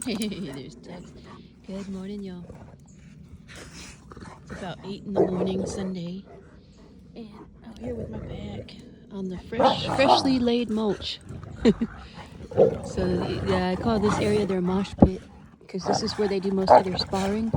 There's Tex. Good morning, y'all. It's about 8 in the morning, Sunday. And out here with my bag on the freshly laid mulch. So yeah, I call this area their mosh pit because this is where they do most of their sparring.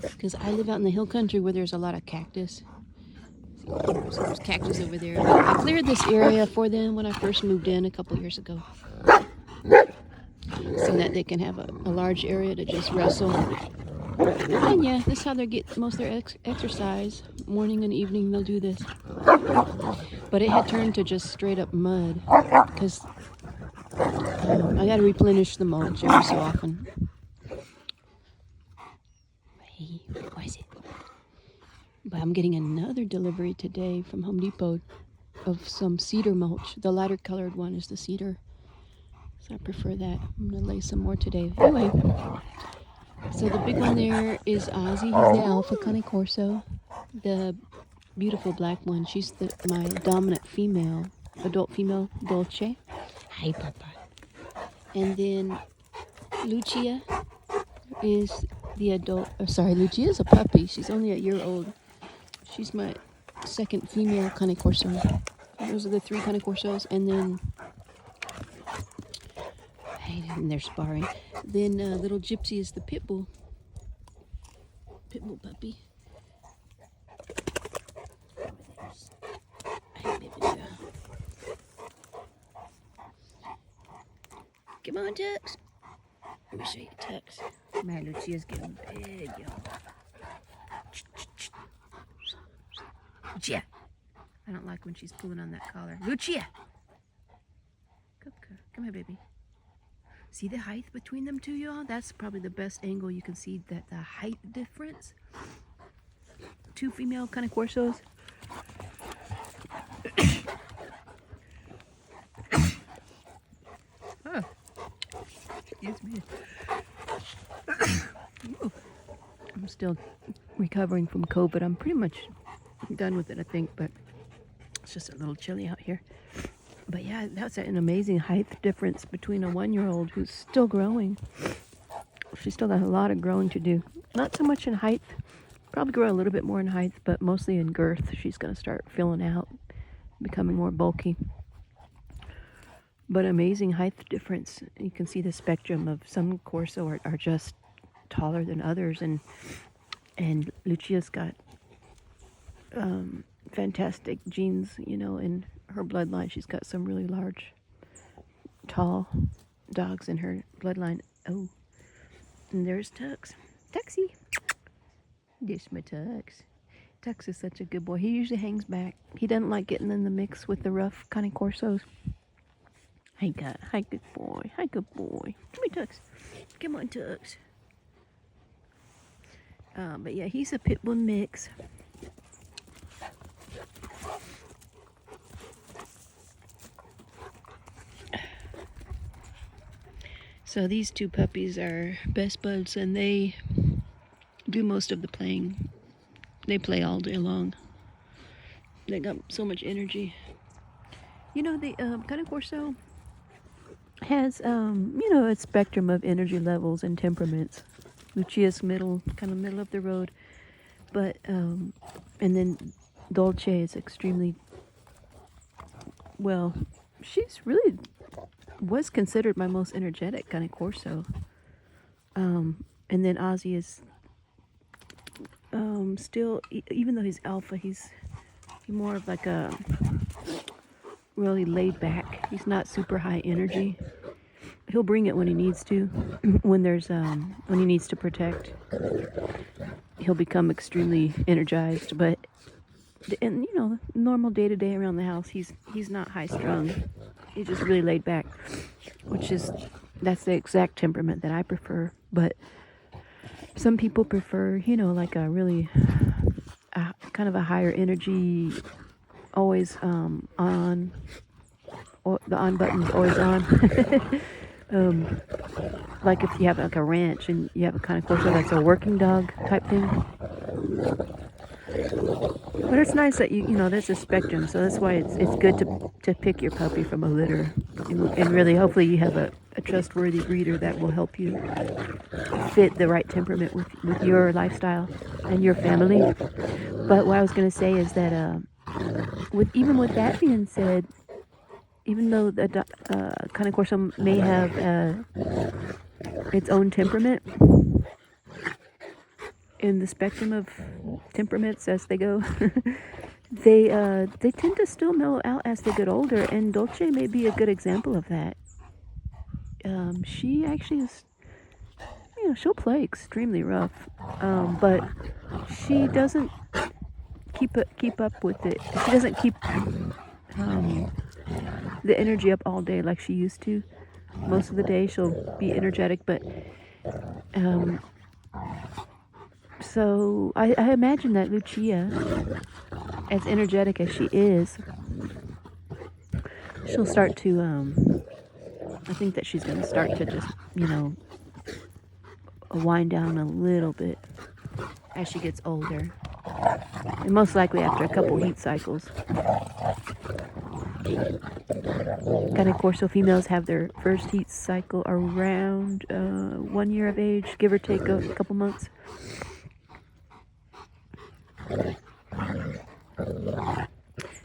Because I live out in the hill country where there's a lot of cactus. So there's cactus over there. But I cleared this area for them when I first moved in a couple years ago, so that they can have a large area to just wrestle. And yeah, this is how they get most of their exercise. Morning and evening they'll do this. But it had turned to just straight up mud because I got to replenish the mulch every so often. Hey, what is it? But I'm getting another delivery today from Home Depot of some cedar mulch. The lighter colored one is the cedar. So I prefer that. I'm going to lay some more today. Anyway, so the big one there is Ozzy. He's the alpha Cane Corso. The beautiful black one, she's my dominant female, adult female, Dolce. Hi, Papa. And then Lucia is the adult, Lucia's a puppy. She's only a year old. She's my second female Cane Corso. Those are the 3 Cane Corsos. And then, and they're sparring. Then little Gypsy is the pit bull puppy. Hey, baby girl. Come on, Tux. Let me show you Tux. Man, Lucia's getting big, y'all. Lucia. I don't like when she's pulling on that collar. Lucia! Come here, baby. See the height between them two, y'all? That's probably the best angle you can see that the height difference. 2 female Cane Corsos. Oh, excuse me. I'm still recovering from COVID. I'm pretty much done with it, I think, but it's just a little chilly out here. But yeah, that's an amazing height difference between a 1-year-old who's still growing. She's still got a lot of growing to do. Not so much in height. Probably grow a little bit more in height, but mostly in girth. She's going to start filling out, becoming more bulky. But amazing height difference. You can see the spectrum of some Corso are just taller than others. And Lucia's got fantastic genes, in her bloodline. She's got some really large, tall dogs in her bloodline. Oh, and there's Tux. Tuxie. This my Tux. Tux is such a good boy. He usually hangs back. He doesn't like getting in the mix with the rough Cane Corsos. Hi, good boy. Hi, good boy. Come here, Tux. Come on, Tux. But yeah, he's a pit bull mix. So these 2 puppies are best buds, and they do most of the playing. They play all day long. They got so much energy. The Cane Corso has, a spectrum of energy levels and temperaments. Lucia's middle of the road. But, and then Dolce is extremely, well, she's really was considered my most energetic Cane Corso. And then Ozzy is still, even though he's alpha, he's more of like a really laid back. He's not super high energy. He'll bring it when he needs to. When he needs to protect, he'll become extremely energized. But normal day to day around the house, he's not high strung. He's just really laid back, that's the exact temperament that I prefer. But some people prefer, like a really kind of a higher energy, always on, or the on button's always on. Like if you have like a ranch and you have a Cane Corso that's a working dog type thing. But it's nice that there's a spectrum, so that's why it's good to pick your puppy from a litter, and really hopefully you have a trustworthy breeder that will help you fit the right temperament with your lifestyle and your family. But what I was going to say is that even with that being said, even though the Cane Corso may have its own temperament in the spectrum of temperaments as they go, they tend to still mellow out as they get older, and Dolce may be a good example of that. She actually is, she'll play extremely rough, but she doesn't keep up with it. She doesn't keep the energy up all day like she used to. Most of the day she'll be energetic, but so I imagine that Lucia, as energetic as she is, she'll start to I think that she's going to start to just, wind down a little bit as she gets older. And most likely after a couple heat cycles. Cane Corso females have their first heat cycle around 1 year of age, give or take a couple months.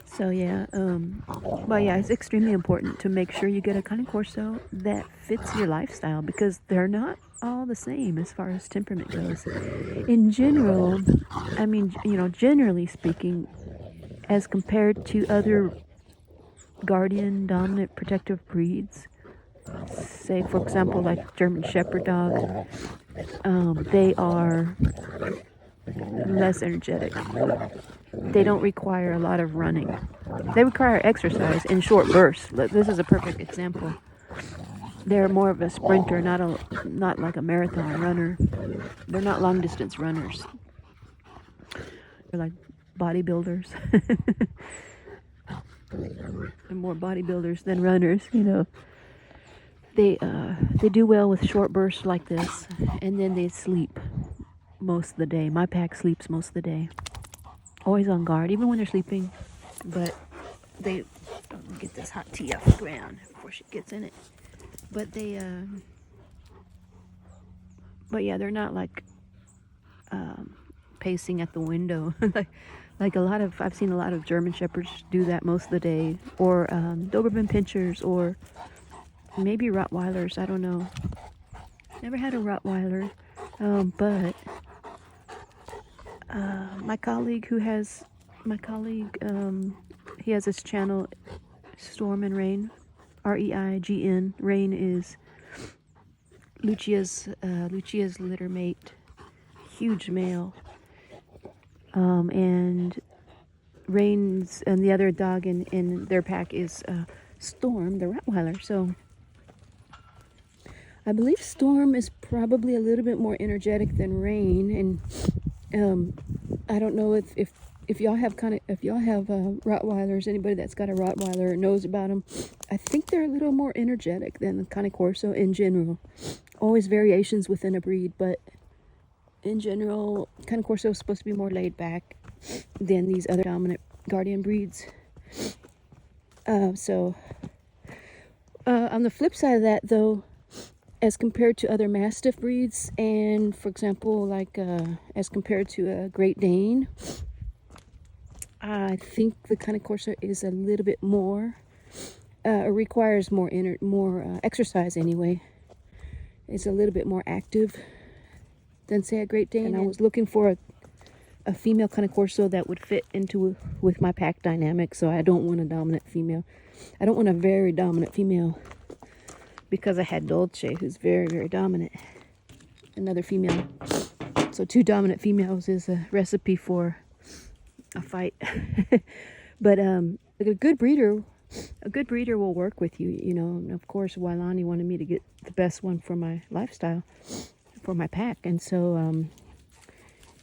So yeah, but yeah, it's extremely important to make sure you get a Cane Corso that fits your lifestyle, because they're not all the same as far as temperament goes. In general, I mean, generally speaking, as compared to other guardian, dominant, protective breeds, say for example like German Shepherd dogs, they are less energetic. They don't require a lot of running. They require exercise in short bursts. This is a perfect example. They're more of a sprinter, not like a marathon runner. They're not long distance runners. They're like bodybuilders. They're more bodybuilders than runners, They do well with short bursts like this, and then they sleep most of the day. My pack sleeps most of the day. Always on guard, even when they're sleeping. But they get this hot tea off the ground before she gets in it. But but yeah, they're not like pacing at the window. like I've seen a lot of German Shepherds do that most of the day, or Doberman Pinschers, or maybe Rottweilers. I don't know. Never had a Rottweiler, but my colleague, he has this channel, Storm and Rain, REIGN. Rain is Lucia's litter mate, huge male, and Rain's and the other dog in their pack is Storm, the Rottweiler. So I believe Storm is probably a little bit more energetic than Rain, and I don't know if y'all have Rottweilers. Anybody that's got a Rottweiler knows about them. I think they're a little more energetic than the Cane Corso in general. Always variations within a breed, but in general, Cane Corso is supposed to be more laid back than these other dominant guardian breeds. So on the flip side of that, though, as compared to other Mastiff breeds, and for example, like as compared to a Great Dane, I think the Cane Corso is a little bit more, requires more exercise anyway. It's a little bit more active than, say, a Great Dane. And I was looking for a female Cane Corso that would fit with my pack dynamic, so I don't want a dominant female. I don't want a very dominant female, because I had Dolce, who's very, very dominant. Another female. So 2 dominant females is a recipe for a fight. But a good breeder will work with you, And of course, Wailani wanted me to get the best one for my lifestyle, for my pack. And so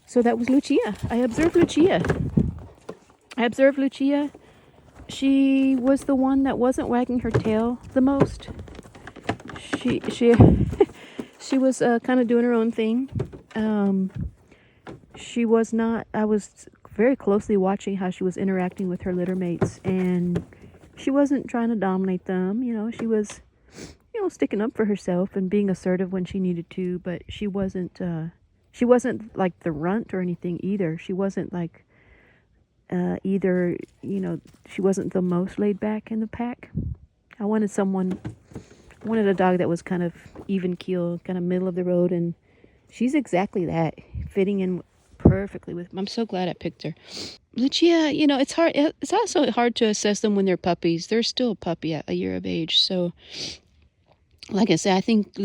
so that was Lucia. I observed Lucia. She was the one that wasn't wagging her tail the most. She she was kind of doing her own thing. She was not. I was very closely watching how she was interacting with her litter mates, and she wasn't trying to dominate them. She was, know, sticking up for herself and being assertive when she needed to, but she wasn't like the runt or anything either. She wasn't like either, you know, she wasn't the most laid back in the pack. I wanted a dog that was kind of even keel, kind of middle of the road, and she's exactly that, fitting in perfectly with. I'm so glad I picked her. Lucia, you know, it's hard. It's also hard to assess them when they're puppies. They're still a puppy at a year of age. So, like I said, I think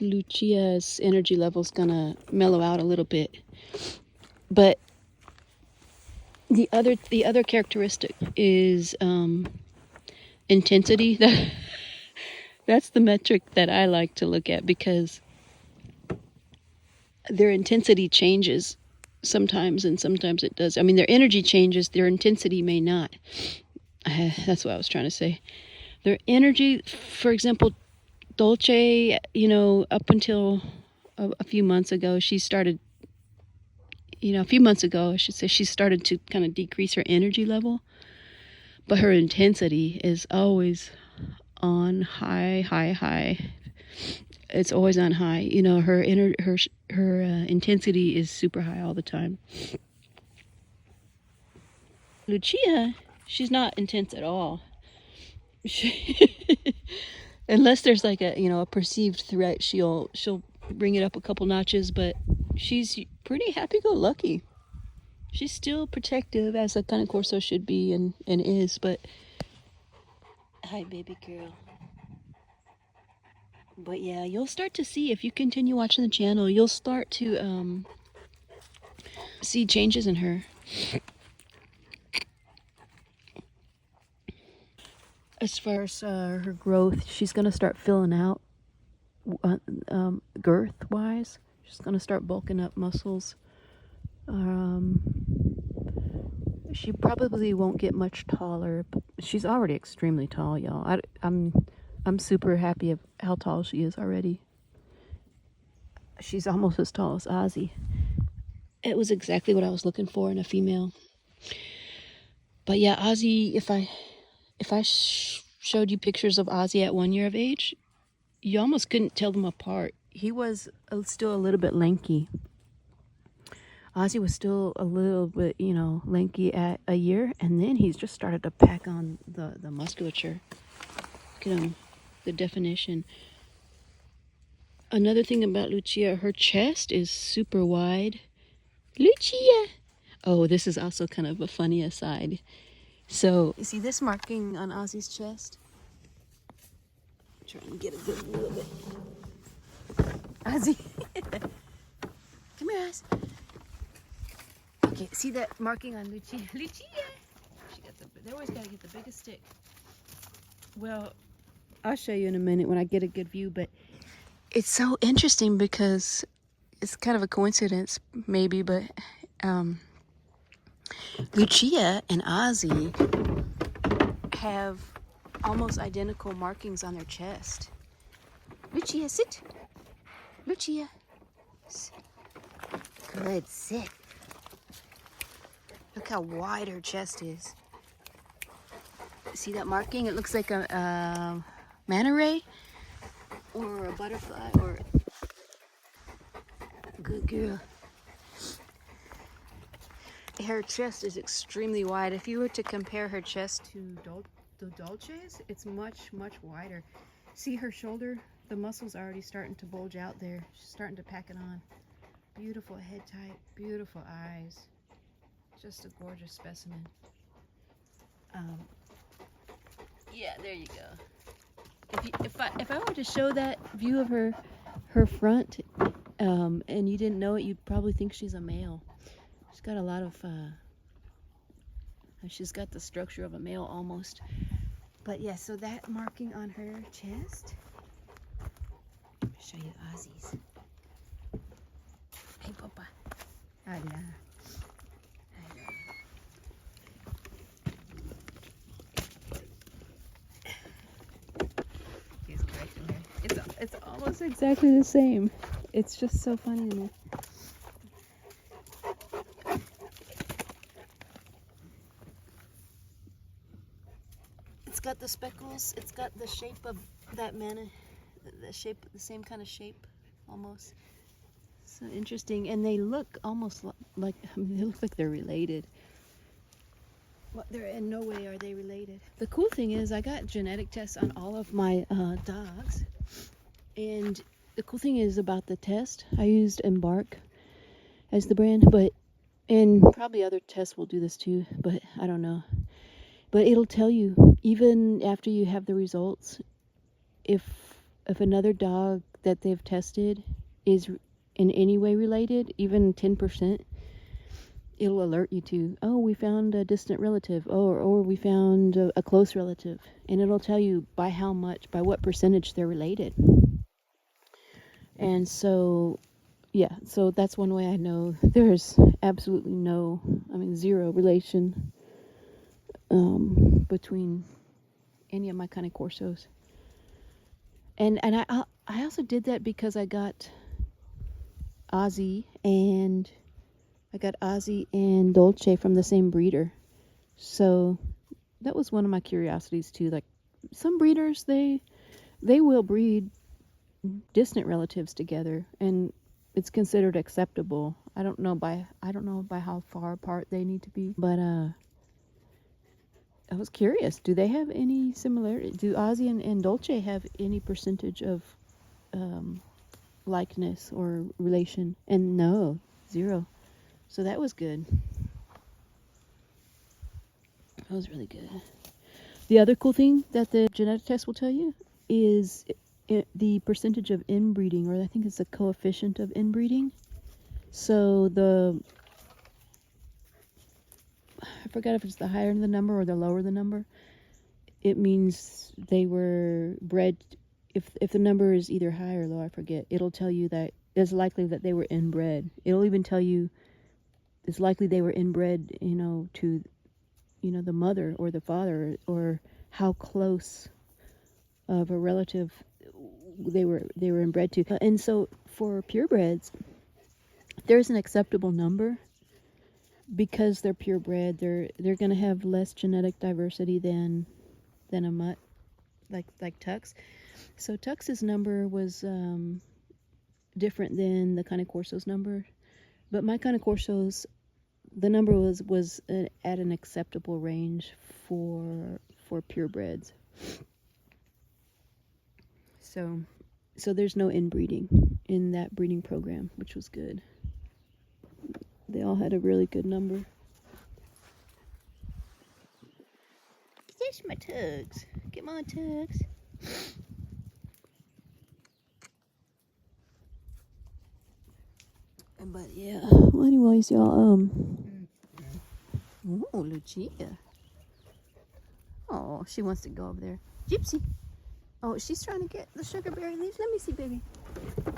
Lucia's energy level's gonna mellow out a little bit. But the other characteristic is intensity. That's the metric that I like to look at, because their intensity changes sometimes, and sometimes it does. I mean, their energy changes, their intensity may not. That's what I was trying to say. Their energy, for example, Dolce, you know, up until a few months ago, she started, you know, a few months ago, I should say, she started to kind of decrease her energy level. But her intensity is always on high, high, high. It's always on high. You know, her intensity is super high all the time. Lucia, she's not intense at all. Unless there's like a perceived threat, she'll bring it up a couple notches, but she's pretty happy-go-lucky. She's still protective, as a Cane Corso should be and is, but hi, baby girl. But yeah, you'll start to see, if you continue watching the channel, you'll start to see changes in her. As far as her growth, she's going to start filling out girth-wise. She's going to start bulking up muscles. She probably won't get much taller, but she's already extremely tall, y'all. I'm super happy of how tall she is already. She's almost as tall as Ozzy. It was exactly what I was looking for in a female. But yeah, Ozzy, if I showed you pictures of Ozzy at 1 year of age, you almost couldn't tell them apart. He was still a little bit lanky. Ozzy was still a little bit, you know, lanky at a year, and then he's just started to pack on the musculature. Look at him, the definition. Another thing about Lucia, her chest is super wide. Lucia! Oh, this is also kind of a funny aside. So, you see this marking on Ozzy's chest? I'm trying to get a good view of it. Ozzy! Come here, Oz. Okay, see that marking on Lucia? Lucia! They always gotta get the biggest stick. Well, I'll show you in a minute when I get a good view, but it's so interesting because it's kind of a coincidence, maybe, but Lucia and Ozzy have almost identical markings on their chest. Lucia, sit. Lucia. Good, sit. Look how wide her chest is. See that marking? It looks like a manta ray or a butterfly or... Good girl. Her chest is extremely wide. If you were to compare her chest to the Dolce's, it's much, much wider. See her shoulder? The muscle's already starting to bulge out there. She's starting to pack it on. Beautiful head type, beautiful eyes. Just a gorgeous specimen. Yeah, there you go. If I were to show that view of her front, and you didn't know it, you'd probably think she's a male. She's got a lot of, she's got the structure of a male almost. But yeah, so that marking on her chest, let me show you Ozzy's. Hey, Papa. Hola. He's correcting her. It's almost exactly the same. It's just so funny to me. It's got the speckles. It's got the shape of that manta the shape, the same kind of shape, almost. So interesting, and they look almost like, I mean, they look like they're related. Well, they're in no way are they related. The cool thing is I got genetic tests on all of my dogs, and the cool thing is about the test, I used Embark as the brand, and probably other tests will do this too, but I don't know. But it'll tell you, even after you have the results, if another dog that they've tested is in any way related, even 10%, it'll alert you to, oh, we found a distant relative, or we found a close relative, and it'll tell you by how much, by what percentage they're related. And so, yeah, so that's one way I know there's absolutely no, I mean, zero relation between any of my Cane Corsos. And I also did that because I got Ozzy and Dolce from the same breeder. So that was one of my curiosities too. Like, some breeders, they will breed distant relatives together, and it's considered acceptable. I don't know by how far apart they need to be, but I was curious. Do they have any similarity? Do Ozzy and Dolce have any percentage of likeness or relation? And no, zero. So that was good. That was really good. The other cool thing that the genetic test will tell you is the percentage of inbreeding, or I think it's the coefficient of inbreeding. So I forgot if it's the higher the number or the lower the number. It means they were bred. If the number is either high or low, I forget. It'll tell you that it's likely that they were inbred. It'll even tell you it's likely they were inbred, to, the mother or the father, or how close of a relative they were inbred to. And so for purebreds, there's an acceptable number. Because they're purebred, they're going to have less genetic diversity than a mutt, like Tux. So Tux's number was different than the Cane Corso's number, but my Cane Corso's, the number was at an acceptable range for purebreds. So there's no inbreeding in that breeding program, which was good. They all had a really good number. There's my Tugs. Come on, Tugs. But yeah. Well, anyways, y'all. Oh, Lucia. Oh, she wants to go over there. Gypsy. Oh, she's trying to get the sugarberry leaves. Let me see, baby.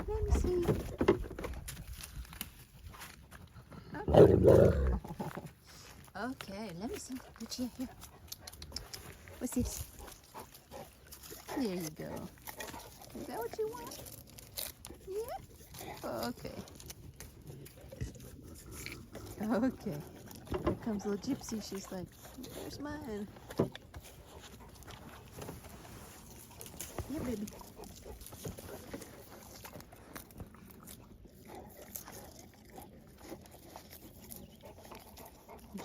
Let me see. Okay. Okay, let me see. Lucia, here. What's this? There you go. Is that what you want? Yeah? Okay. Okay. Here comes little Gypsy. She's like, where's mine? Yeah, baby.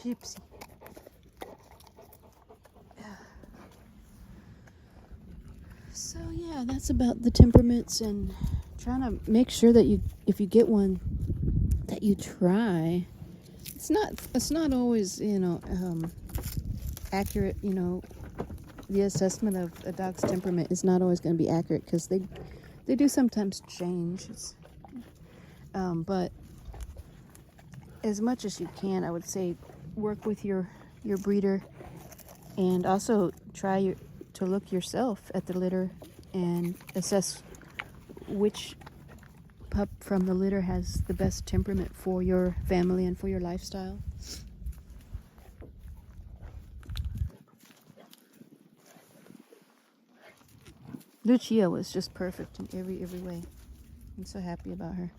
Gypsy. So yeah, that's about the temperaments, and trying to make sure that if you get one, that you try. It's not always accurate. The assessment of a dog's temperament is not always going to be accurate, because they do sometimes change. But as much as you can, I would say work with your breeder, and also try to look yourself at the litter and assess which pup from the litter has the best temperament for your family and for your lifestyle. Lucia was just perfect in every way. I'm so happy about her.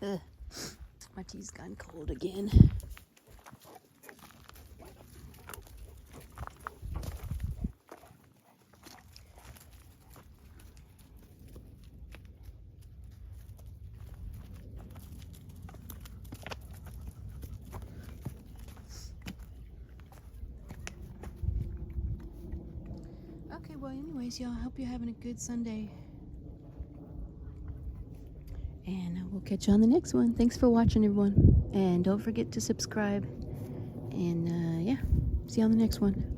Ugh. My tea's gone cold again. Okay, well, anyways, y'all, hope you're having a good Sunday. And we'll catch you on the next one. Thanks for watching, everyone. And don't forget to subscribe. And, yeah, see you on the next one.